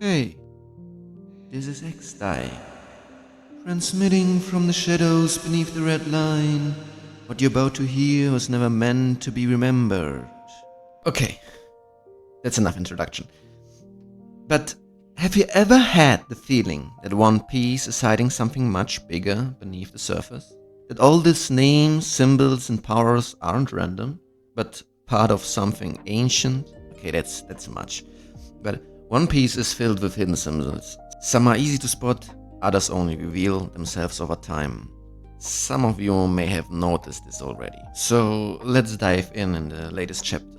Hey, this is X-Dai, transmitting from the shadows beneath the red line. What you're about to hear was never meant to be remembered. Okay, that's enough introduction. But have you ever had the feeling that One Piece is hiding something much bigger beneath the surface? That all these names, symbols, and powers aren't random, but part of something ancient? Okay, that's much. But One Piece is filled with hidden symbols. Some are easy to spot, others only reveal themselves over time. Some of you may have noticed this already. So let's dive in the latest chapter.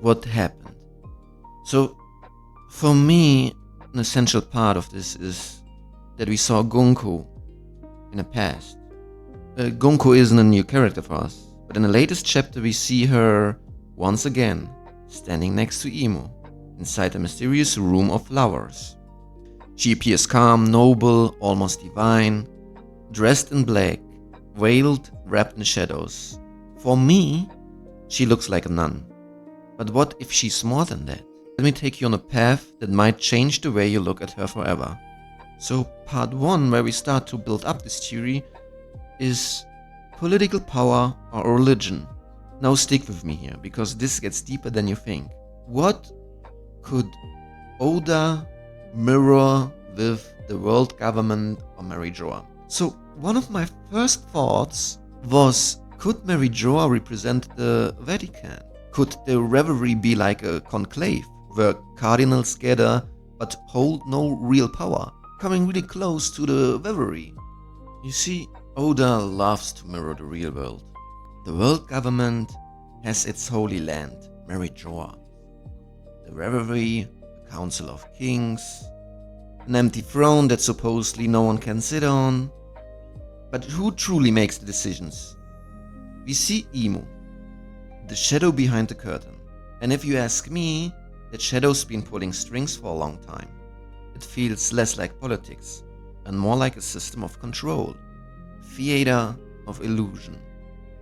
What happened? So, for me, an essential part of this is that we saw Gunko in the past. Gunko isn't a new character for us, but in the latest chapter we see her once again standing next to Imo inside a mysterious room of flowers. She appears calm, noble, almost divine, dressed in black, veiled, wrapped in shadows. For me, she looks like a nun. But what if she's more than that? Let me take you on a path that might change the way you look at her forever. So part 1, where we start to build up this theory, is political power or religion. Now stick with me here, because this gets deeper than you think. What could Oda mirror with the world government or Mary Joa? So one of my first thoughts was, could Mary Joa represent the Vatican? Could the revelry be like a conclave, where cardinals gather but hold no real power, coming really close to the revelry? You see, Oda loves to mirror the real world. The world government has its holy land, Mary Joa. The revelry, a council of kings, an empty throne that supposedly no one can sit on. But who truly makes the decisions? We see Imo, the shadow behind the curtain. And if you ask me, that shadow's been pulling strings for a long time. It feels less like politics and more like a system of control, theater of illusion,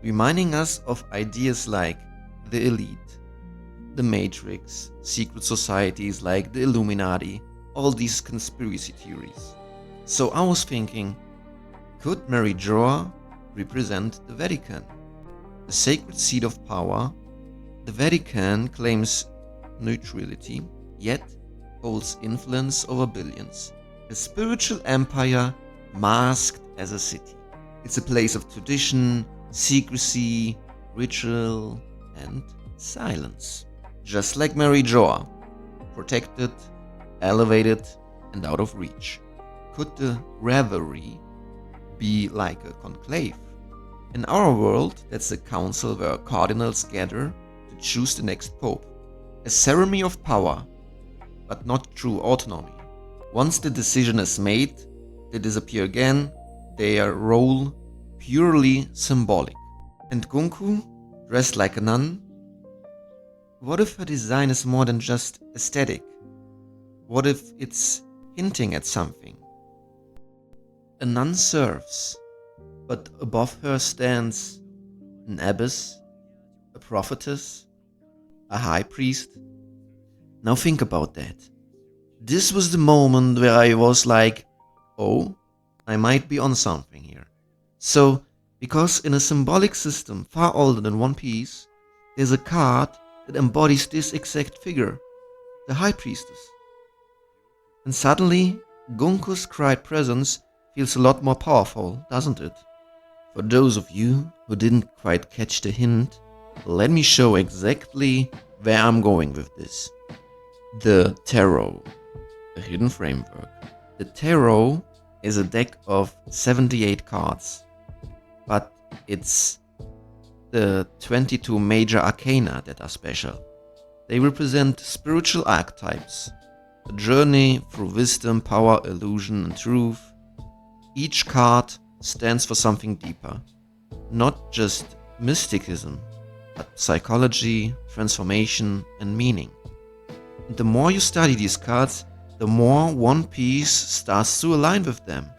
reminding us of ideas like the elite, the Matrix, secret societies like the Illuminati, all these conspiracy theories. So I was thinking, could Mary Joa represent the Vatican? The sacred seat of power. The Vatican claims neutrality, yet holds influence over billions. A spiritual empire masked as a city. It's a place of tradition, secrecy, ritual, and silence. Just like Mary Joa, protected, elevated, and out of reach. Could the revelry be like a conclave? In our world, that's a council where cardinals gather to choose the next pope. A ceremony of power, but not true autonomy. Once the decision is made, they disappear again, their role purely symbolic. And Gunko, dressed like a nun? What if her design is more than just aesthetic? What if it's hinting at something? A nun serves, but above her stands an abbess, a prophetess, a high priest. Now think about that. This was the moment where I was like, oh, I might be on something here. So, because in a symbolic system far older than One Piece, there's a card that embodies this exact figure, the High Priestess. And suddenly, Gunko's quiet presence feels a lot more powerful, doesn't it? For those of you who didn't quite catch the hint, let me show exactly where I'm going with this. The Tarot, a hidden framework. The Tarot is a deck of 78 cards, but it's the 22 Major Arcana that are special. They represent spiritual archetypes, a journey through wisdom, power, illusion, and truth. Each card stands for something deeper, not just mysticism, but psychology, transformation, and meaning. And the more you study these cards, the more One Piece starts to align with them.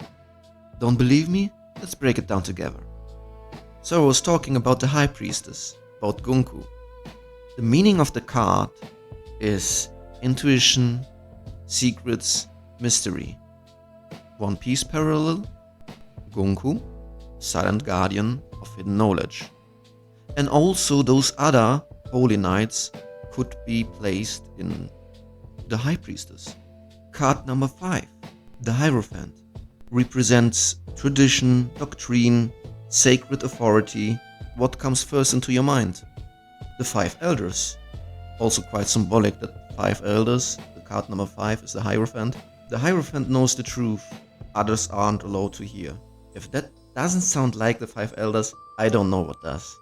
Don't believe me? Let's break it down together. So I was talking about the High Priestess, about Gunko. The meaning of the card is intuition, secrets, mystery. One Piece parallel, Gunko, silent guardian of hidden knowledge. And also those other holy knights could be placed in the High Priestess. Card number 5, the Hierophant, represents tradition, doctrine, sacred authority. What comes first into your mind? The 5 elders. Also quite symbolic that 5 elders, the card number 5 is the Hierophant. The Hierophant knows the truth, others aren't allowed to hear. If that doesn't sound like the 5 elders, I don't know what does.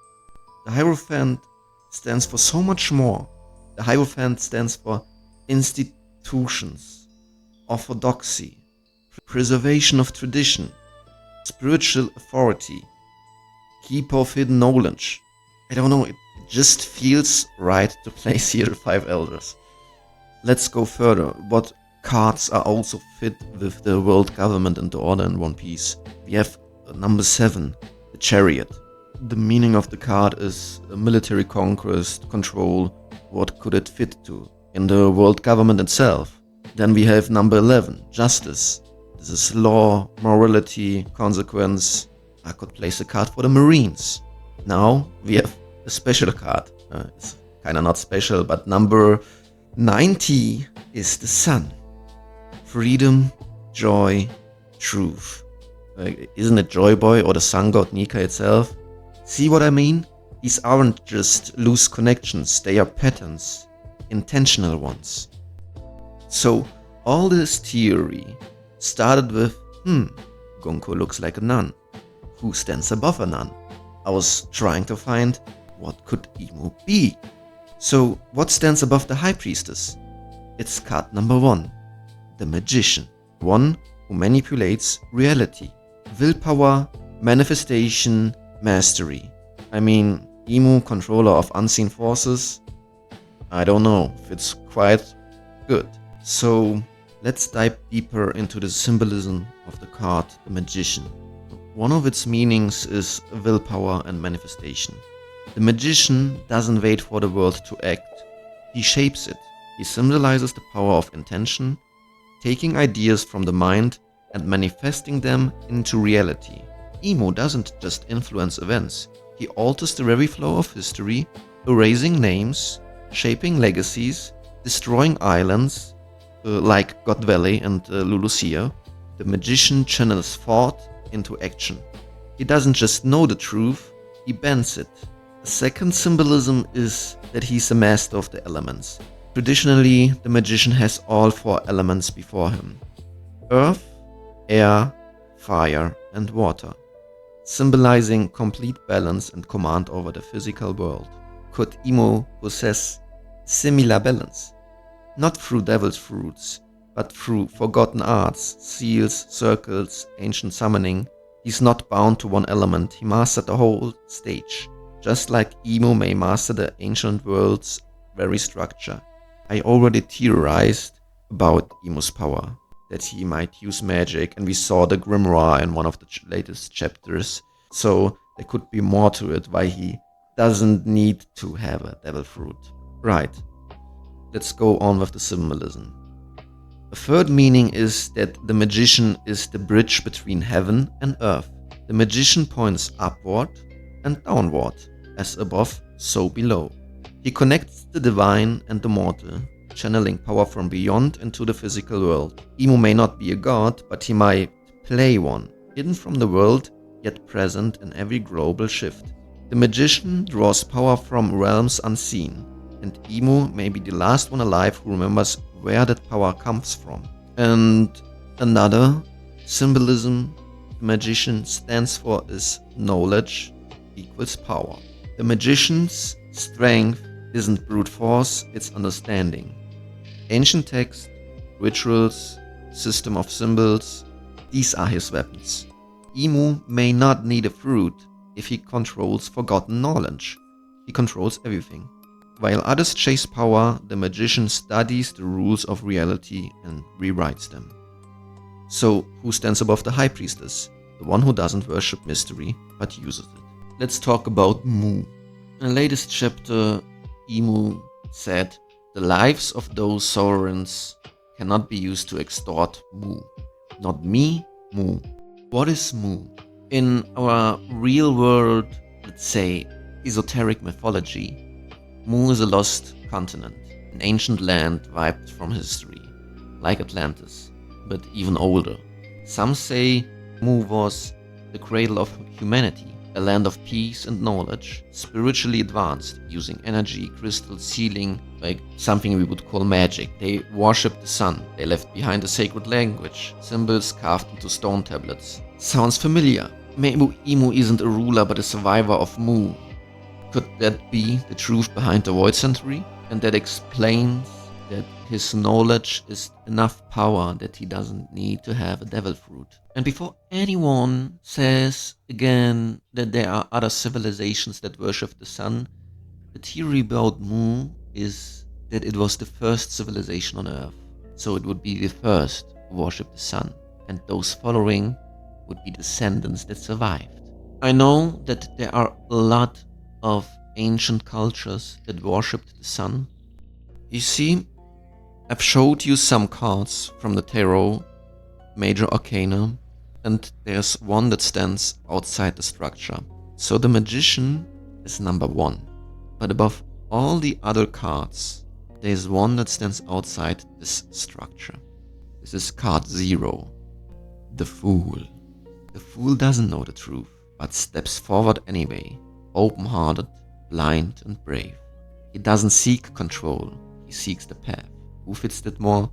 The Hierophant stands for so much more. The Hierophant stands for institutions, orthodoxy, preservation of tradition, spiritual authority, keeper of hidden knowledge. I don't know, it just feels right to place here the 5 elders. Let's go further. What cards are also fit with the world government and the order in One Piece? We have number 7, the Chariot. The meaning of the card is a military conquest, control. What could it fit to? In the world government itself. Then we have number 11, Justice. This is law, morality, consequence. I could place a card for the Marines. Now we have a special card. It's kinda not special, but number 90 is the Sun. Freedom, joy, truth. Isn't it Joy Boy or the Sun God Nika itself? See what I mean? These aren't just loose connections, they are patterns, intentional ones. So all this theory started with, Gunko looks like a nun. Who stands above a nun? I was trying to find what could Emu be. So what stands above the High Priestess? It's card number 1, the Magician. One who manipulates reality. Willpower, manifestation, mastery. I mean, Emu, controller of unseen forces. I don't know if it's quite good. So let's dive deeper into the symbolism of the card, the Magician. One of its meanings is willpower and manifestation. The Magician doesn't wait for the world to act. He shapes it. He symbolizes the power of intention, taking ideas from the mind and manifesting them into reality. Emu doesn't just influence events. He alters the very flow of history, erasing names, shaping legacies, destroying islands, like God Valley and Lulusia. The Magician channels thought into action. He doesn't just know the truth, he bends it. The second symbolism is that he's a master of the elements. Traditionally, the Magician has all 4 elements before him: earth, air, fire, and water, symbolizing complete balance and command over the physical world. Could Emu possess similar balance? Not through devil's fruits, but through forgotten arts, seals, circles, ancient summoning. He's not bound to one element, he mastered the whole stage. Just like Emu may master the ancient world's very structure. I already theorized about Emu's power, that he might use magic, and we saw the grimoire in one of the latest chapters. So there could be more to it, why he doesn't need to have a devil fruit. Right, let's go on with the symbolism. A third meaning is that the Magician is the bridge between heaven and earth. The Magician points upward and downward, as above, so below. He connects the divine and the mortal, channeling power from beyond into the physical world. Emu may not be a god, but he might play one, hidden from the world, yet present in every global shift. The Magician draws power from realms unseen, and Emu may be the last one alive who remembers where that power comes from. And another symbolism the Magician stands for is knowledge equals power. The Magician's strength isn't brute force, it's understanding. Ancient text, rituals, system of symbols, these are his weapons. Emu may not need a fruit if he controls forgotten knowledge. He controls everything. While others chase power, the Magician studies the rules of reality and rewrites them. So, who stands above the High Priestess? The one who doesn't worship mystery, but uses it. Let's talk about Mu. In the latest chapter, Imu said, the lives of those sovereigns cannot be used to extort Mu. Not me, Mu. What is Mu? In our real world, let's say, esoteric mythology, Mu is a lost continent, an ancient land wiped from history, like Atlantis, but even older. Some say Mu was the cradle of humanity, a land of peace and knowledge, spiritually advanced, using energy, crystal sealing, like something we would call magic. They worshipped the sun. They left behind a sacred language, symbols carved into stone tablets. Sounds familiar. Maybe Imu isn't a ruler but a survivor of Mu. Could that be the truth behind the Void Century? And that explains that his knowledge is enough power that he doesn't need to have a devil fruit. And before anyone says again that there are other civilizations that worship the sun, the theory about Mu is that it was the first civilization on Earth. So it would be the first to worship the sun, and those following would be descendants that survived. I know that there are a lot of ancient cultures that worshipped the sun. You see, I've showed you some cards from the tarot, Major Arcana, and there's one that stands outside the structure. So the magician is number 1. But above all the other cards, there's one that stands outside this structure. This is card 0, the Fool. The Fool doesn't know the truth, but steps forward anyway, open-hearted, blind and brave. He doesn't seek control, he seeks the path. Who fits that more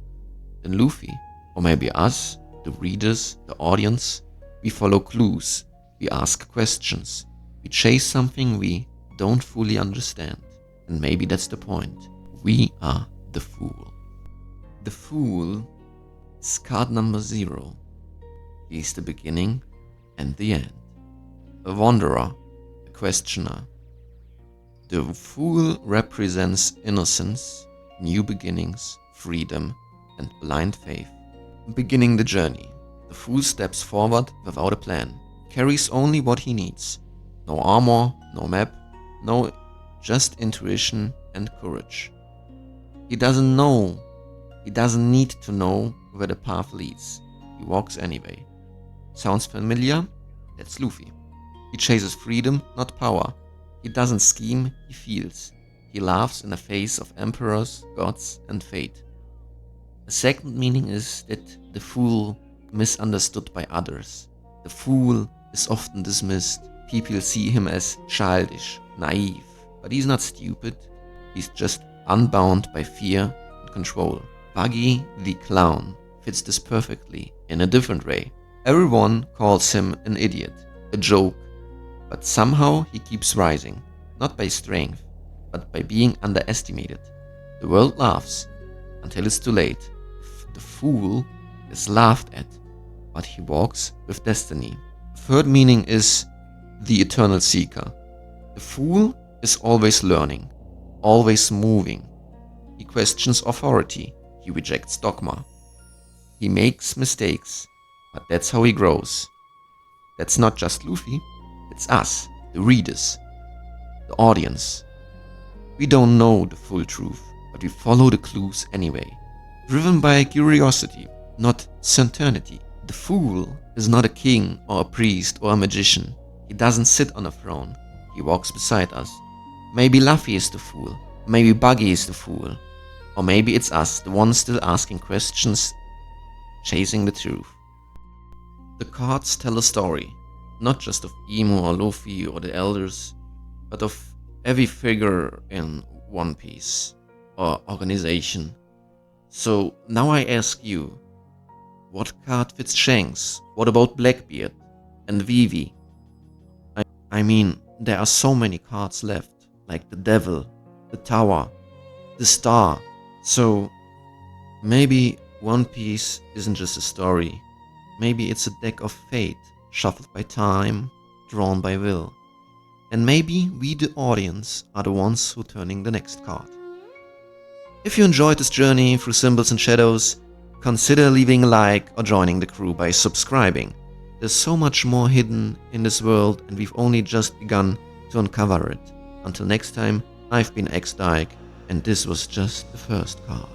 than Luffy? Or maybe us, the readers, the audience? We follow clues, we ask questions, we chase something we don't fully understand. And maybe that's the point. We are the Fool. The Fool is card number 0. He's the beginning and the end. A wanderer, a questioner. The Fool represents innocence, new beginnings, freedom, and blind faith. Beginning the journey, the Fool steps forward without a plan, carries only what he needs. No armor, no map, no, just intuition and courage. He doesn't know, he doesn't need to know where the path leads. He walks anyway. Sounds familiar? That's Luffy. He chases freedom, not power. He doesn't scheme, he feels. He laughs in the face of emperors, gods, and fate. The second meaning is that the Fool misunderstood by others. The Fool is often dismissed. People see him as childish, naive. But he's not stupid. He's just unbound by fear and control. Buggy the Clown fits this perfectly in a different way. Everyone calls him an idiot, a joke. But somehow he keeps rising. Not by strength, but by being underestimated. The world laughs until it's too late. The Fool is laughed at, but he walks with destiny. Third meaning is the eternal seeker. The Fool is always learning, always moving. He questions authority, he rejects dogma. He makes mistakes, but that's how he grows. That's not just Luffy, it's us, the readers, the audience. We don't know the full truth, but we follow the clues anyway, driven by curiosity, not certainty. The Fool is not a king or a priest or a magician. He doesn't sit on a throne, he walks beside us. Maybe Luffy is the Fool, maybe Buggy is the Fool, or maybe it's us, the ones still asking questions, chasing the truth. The cards tell a story, not just of Imu or Luffy or the elders, but of every figure in One Piece or organization. So now I ask you, what card fits Shanks? What about Blackbeard and Vivi? I mean, there are so many cards left, like the Devil, the Tower, the Star. So maybe One Piece isn't just a story. Maybe it's a deck of fate, shuffled by time, drawn by will. And maybe we, the audience, are the ones who are turning the next card. If you enjoyed this journey through symbols and shadows, consider leaving a like or joining the crew by subscribing. There's so much more hidden in this world and we've only just begun to uncover it. Until next time, I've been X-Dyke, and this was just the first card.